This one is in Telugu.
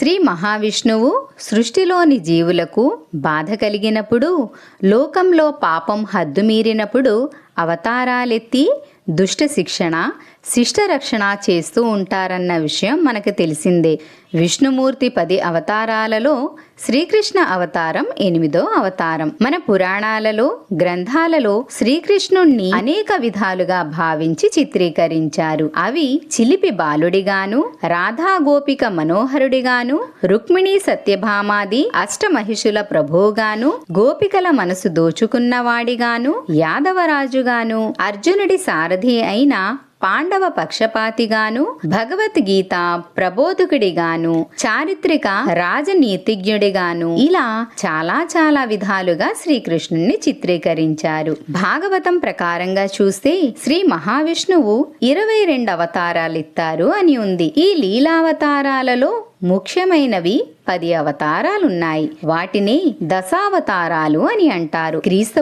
శ్రీ మహావిష్ణువు సృష్టిలోని జీవులకు బాధ కలిగినప్పుడు, లోకంలో పాపం హద్దుమీరినప్పుడు అవతారాలెత్తి దుష్ట శిక్షణ, శిష్ట రక్షణ చేస్తూ ఉంటారన్న విషయం మనకు తెలిసిందే. విష్ణుమూర్తి 10 అవతారాలలో శ్రీకృష్ణ అవతారం 8వ అవతారం. మన పురాణాలలో, గ్రంథాలలో శ్రీకృష్ణుణ్ణి అనేక విధాలుగా భావించి చిత్రీకరించారు. అవి చిలిపి బాలుడిగాను, రాధా గోపిక మనోహరుడిగాను, రుక్మిణీ సత్యభామాది అష్టమహిషుల ప్రభువుగాను, గోపికల మనసు దోచుకున్నవాడిగాను, యాదవరాజుగాను, అర్జునుడి సారథి అయిన పాండవ పక్షపాతిగాను, భగవద్గీత ప్రబోధకుడిగాను, చారిత్రక రాజనీతిజ్ఞుడిగాను, ఇలా చాలా విధాలుగా శ్రీకృష్ణుణ్ణి చిత్రీకరించారు. భాగవతం ప్రకారంగా చూస్తే శ్రీ మహావిష్ణువు 22 అవతారాలిత్తారు అని ఉంది. ఈ లీలావతారాలలో ముఖ్యమైనవి 10 అవతారాలున్నాయి. వాటిని దశావతారాలు అని అంటారు. క్రీస్తు